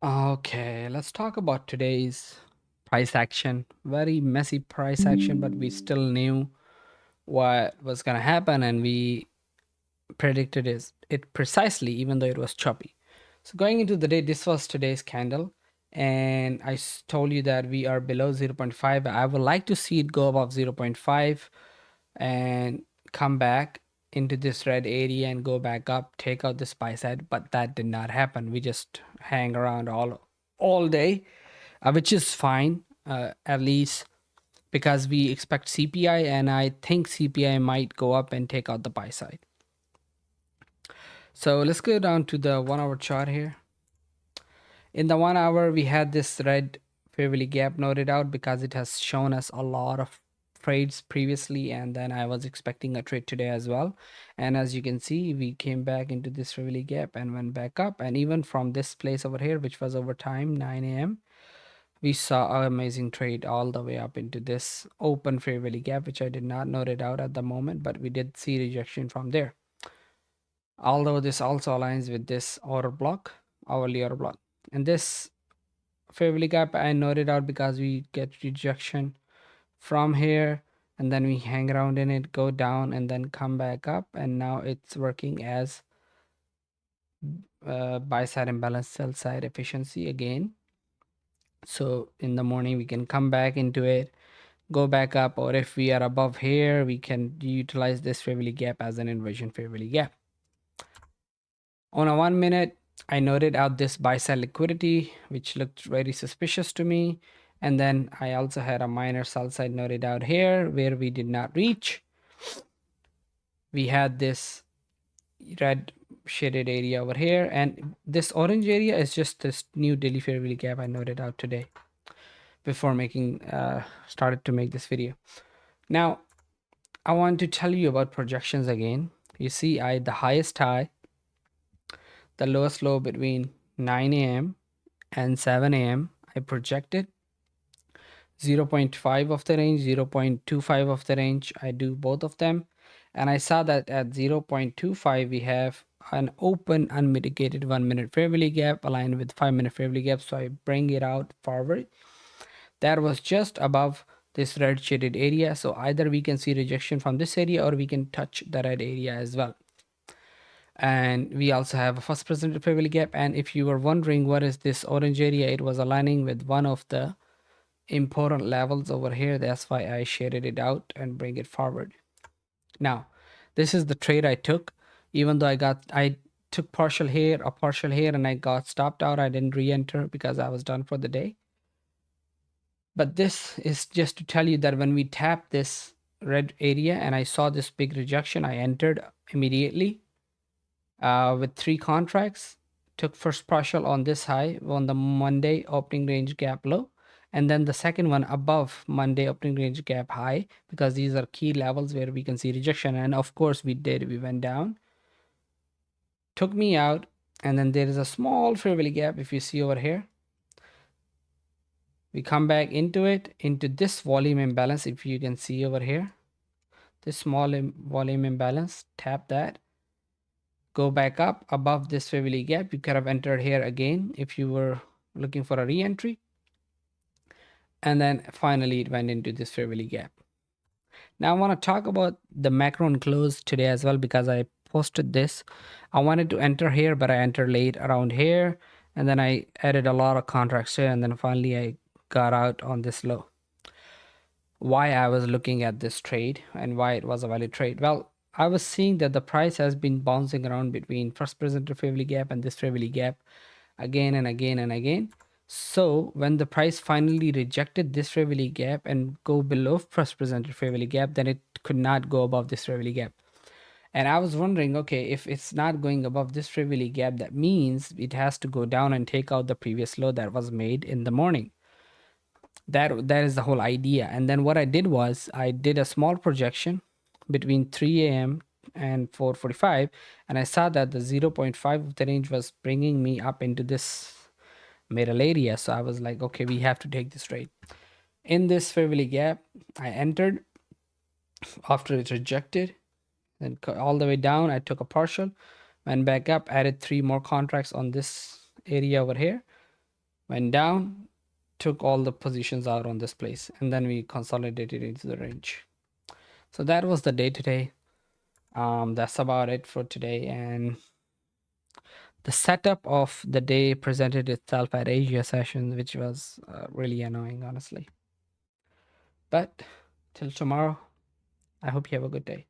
Okay, let's talk about today's price action. Very messy price action, but we still knew what was going to happen and we predicted it precisely, even though it was choppy. So, going into the day, this was today's candle, and told you that we are below zero point 0.5. I would like to see it go above zero point 0.5 and come back into this red area and go back up, take out this buy side, but that did not happen. We just hang around all day, which is fine, at least because we expect CPI, and I think CPI might go up and take out the buy side. So let's go down to the 1 hour chart here. In the 1 hour, we had this red fairly gap noted out because it has shown us a lot of trades previously, and then I was expecting a trade today as well. And as you can see, we came back into this fairly gap and went back up, and even from this place over here, which was over time 9 a.m., we saw an amazing trade all the way up into this open fair value gap, which I did not note it out at the moment, but we did see rejection from there. Although this also aligns with this order block, hourly order block. And this fair value gap I noted out because we get rejection from here, and then we hang around in it, go down, and then come back up, and now it's working as buy side imbalance, sell side efficiency again. So in the morning we can come back into it, go back up, or if we are above here, we can utilize this fair value gap as an inversion fair value gap. On a 1 minute, I noted out this buy side liquidity, which looked very suspicious to me. And then I also had a minor sell side noted out here where we did not reach. We had this red shaded area over here, and this orange area is just this new daily fair value gap I noted out today before making started to make this video. Now I want to tell you about projections again. You see, the highest high, the lowest low between 9 a.m. and 7 a.m. I projected 0.5 of the range, 0.25 of the range. I do both of them, and I saw that at 0.25 we have an open unmitigated 1 minute fair value gap aligned with 5 minute fair value gap. So I bring it out forward. That was just above this red shaded area. So either we can see rejection from this area or we can touch the red area as well. And we also have a first presented fair value gap. And if you were wondering what is this orange area, it was aligning with one of the important levels over here. That's why I shaded it out and bring it forward. Now, this is the trade I took. Even though I took partial here, a partial here, and I got stopped out. I didn't re-enter because I was done for the day. But this is just to tell you that when we tap this red area and I saw this big rejection, I entered immediately with 3 contracts. Took first partial on this high on the Monday opening range gap low, and then the second one above Monday opening range gap high, because these are key levels where we can see rejection. And of course we went down, took me out, and then there is a small fair value gap. If you see over here, we come back into it, into this volume imbalance. If you can see over here, this small volume imbalance, tap that, go back up above this fair value gap. You could have entered here again if you were looking for a re-entry, and then finally it went into this fair value gap. Now I want to talk about the macro and close today as well, because I posted this. I wanted to enter here, but I entered late around here, and then I added a lot of contracts here, and then finally I got out on this low. Why I was looking at this trade and why it was a valid trade? Well, I was seeing that the price has been bouncing around between first presented fair value gap and this fair value gap again and again and again. So when the price finally rejected this fair value gap and go below first presented fair value gap, then it could not go above this fair value gap. And I was wondering, okay, if it's not going above this fair value gap, that means it has to go down and take out the previous low that was made in the morning. That is the whole idea. And then what I did was I did a small projection between 3 a.m. and 4:45, and I saw that the 0.5 of the range was bringing me up into this middle area. So I was like, okay, we have to take this trade. In this fair value gap, I entered after it rejected, then all the way down. I took a partial, went back up, added 3 more contracts on this area over here, went down, took all the positions out on this place, and then we consolidated into the range. So that was the day today. That's about it for today. And the setup of the day presented itself at Asia session, which was really annoying, honestly. But till tomorrow, I hope you have a good day.